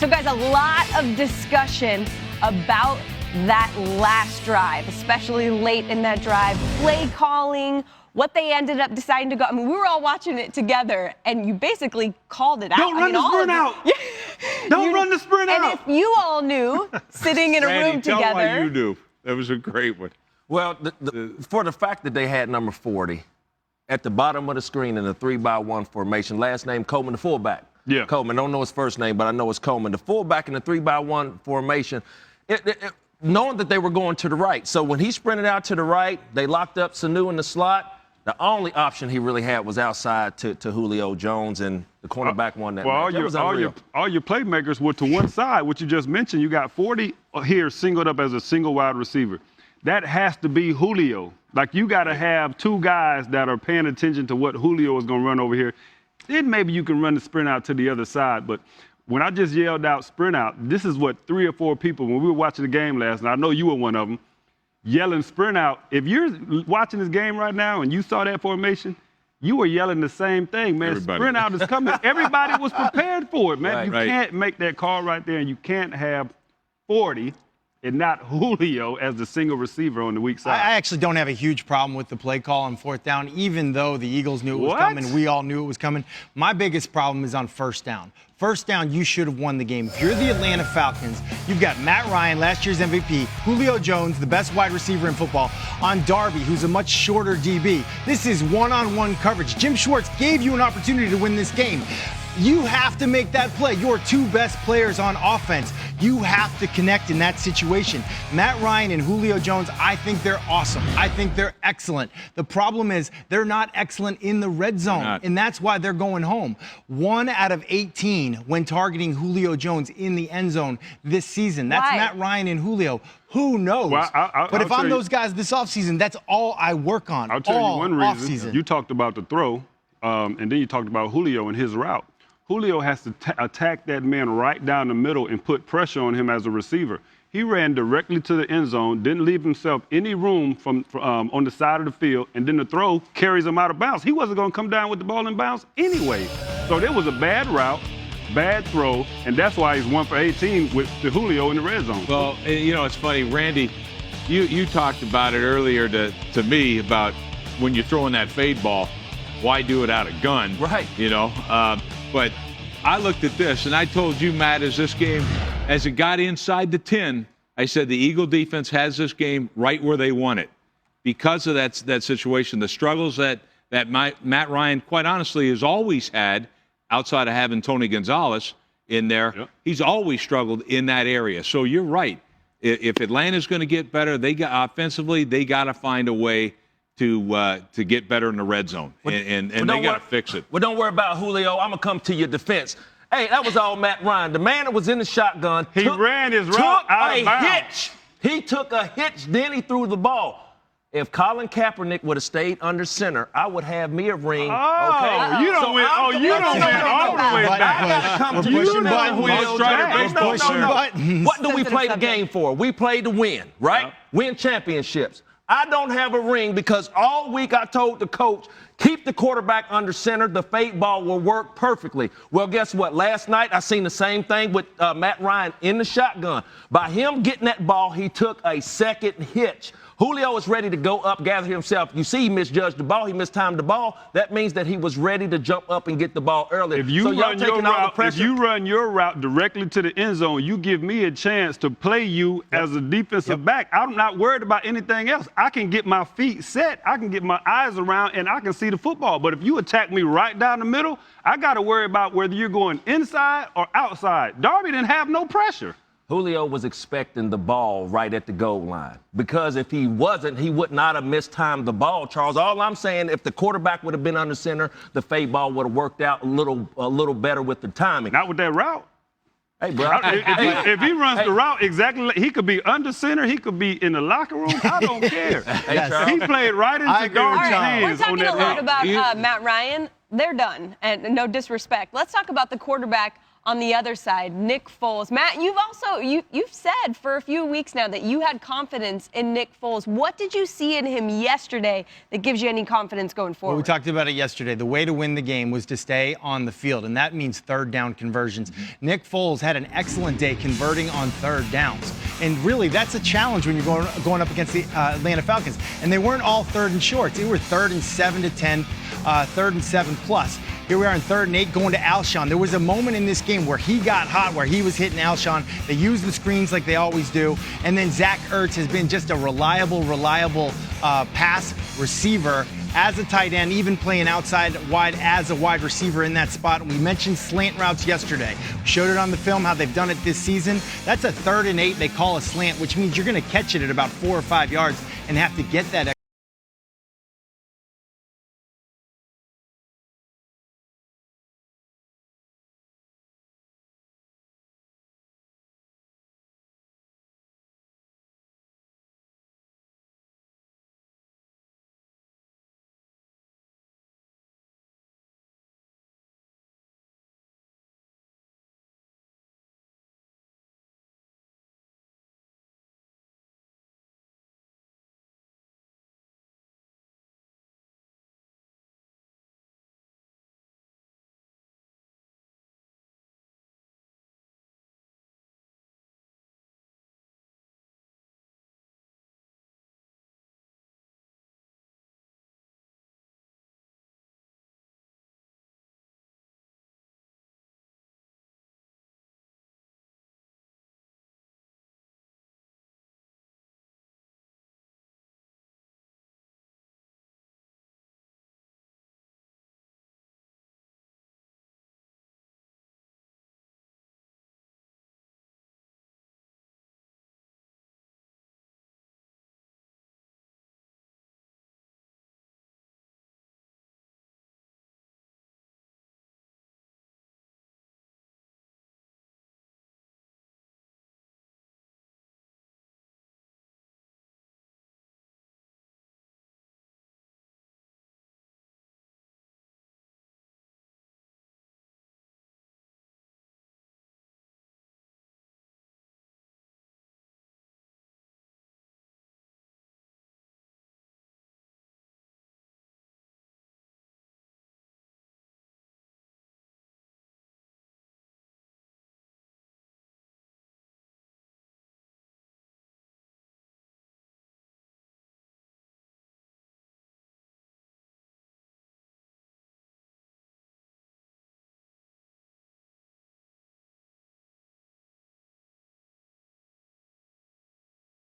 So, guys, a lot of discussion about that last drive, especially late in that drive. Play calling, what they ended up deciding to go. I mean, we were all watching it together, and you basically called it out. Don't run the sprint out. Don't run the sprint out. And if you all knew, sitting in a room together. Tell why you knew. That was a great one. Well, for the fact that they had number 40 at the bottom of the screen in a 3-by-1 formation, last name Coleman, the fullback. Yeah. Coleman, don't know his first name, but I know it's Coleman. The fullback in the 3-by-1 formation, knowing that they were going to the right. So when he sprinted out to the right, they locked up Sanu in the slot. The only option he really had was outside to Julio Jones, and the cornerback won that match. All your playmakers were to one side, which you just mentioned. You got 40 here singled up as a single wide receiver. That has to be Julio. Like, you got to have two guys that are paying attention to what Julio is going to run over here. Then maybe you can run the sprint out to the other side. But when I just yelled out sprint out, this is what 3 or 4 people, when we were watching the game last night, I know you were one of them, yelling sprint out. If you're watching this game right now and you saw that formation, you were yelling the same thing, man. Everybody. Sprint out is coming. Everybody was prepared for it, man. Right, you can't make that call right there, and you can't have 40 and not Julio as the single receiver on the weak side. I actually don't have a huge problem with the play call on 4th down, even though the Eagles knew it was coming. We all knew it was coming. My biggest problem is on 1st down. 1st down, you should have won the game. If you're the Atlanta Falcons, you've got Matt Ryan, last year's MVP, Julio Jones, the best wide receiver in football, on Darby, who's a much shorter DB. This is one-on-one coverage. Jim Schwartz gave you an opportunity to win this game. You have to make that play. Your 2 best players on offense. You have to connect in that situation. Matt Ryan and Julio Jones, I think they're awesome. I think they're excellent. The problem is they're not excellent in the red zone, and that's why they're going home. 1 out of 18 when targeting Julio Jones in the end zone this season. That's Matt Ryan and Julio. Who knows? Well, but if I'm those guys this offseason, that's all I work on. I'll tell you one reason. Off-season. You talked about the throw, and then you talked about Julio and his route. Julio has to attack that man right down the middle and put pressure on him as a receiver. He ran directly to the end zone, didn't leave himself any room from on the side of the field, and then the throw carries him out of bounds. He wasn't going to come down with the ball in bounds anyway. So there was a bad route, bad throw, and that's why he's 1 for 18 with the Julio in the red zone. Well, you know, it's funny, Randy, you talked about it earlier to me about when you're throwing that fade ball, why do it out of gun? Right. You know, but I looked at this, and I told you, Matt, as it got inside the 10, I said the Eagle defense has this game right where they want it because of that situation. The struggles that Matt Ryan, quite honestly, has always had outside of having Tony Gonzalez in there. Yep. He's always struggled in that area. So you're right. If Atlanta's going to get better, offensively, they got to find a way to get better in the red zone, and they got to fix it. Well, don't worry about Julio. I'm going to come to your defense. Hey, that was all Matt Ryan. The man that was in the shotgun ran his route out of bounds. Hitch. He took a hitch, then he threw the ball. If Colin Kaepernick would have stayed under center, I would have me a ring. Okay? You don't win. You don't win all the way back. I got to come to you. What do we play the game for? We play to win, right? Yeah. Win championships. I don't have a ring because all week I told the coach, keep the quarterback under center. The fade ball will work perfectly. Well, guess what? Last night I seen the same thing with Matt Ryan in the shotgun. By him getting that ball, he took a second hitch. Julio is ready to go up, gather himself. You see he misjudged the ball. He mistimed the ball. That means that he was ready to jump up and get the ball earlier. If you run your route directly to the end zone, you give me a chance to play you as a defensive back. I'm not worried about anything else. I can get my feet set. I can get my eyes around, and I can see the football. But if you attack me right down the middle, I got to worry about whether you're going inside or outside. Darby didn't have no pressure. Julio was expecting the ball right at the goal line because if he wasn't, he would not have mistimed the ball, Charles. All I'm saying, if the quarterback would have been under center, the fade ball would have worked out a little better with the timing. Not with that route. Hey, bro. If he runs the route exactly, he could be under center. He could be in the locker room. I don't care. He played right into Darby's hands on that route. We're talking a lot about Matt Ryan. They're done, and no disrespect. Let's talk about the quarterback on the other side, Nick Foles. Matt, you've said for a few weeks now that you had confidence in Nick Foles. What did you see in him yesterday that gives you any confidence going forward? Well, we talked about it yesterday. The way to win the game was to stay on the field, and that means third down conversions. Nick Foles had an excellent day converting on third downs. And really, that's a challenge when you're going up against the Atlanta Falcons. And they weren't all third and shorts. They were 3rd and 7 to 10, 3rd and 7 plus. Here we are in 3rd and 8 going to Alshon. There was a moment in this game where he got hot, where he was hitting Alshon. They used the screens like they always do. And then Zach Ertz has been just a reliable pass receiver as a tight end, even playing outside wide as a wide receiver in that spot. We mentioned slant routes yesterday. We showed it on the film how they've done it this season. That's a 3rd and 8 they call a slant, which means you're going to catch it at about 4 or 5 yards and have to get that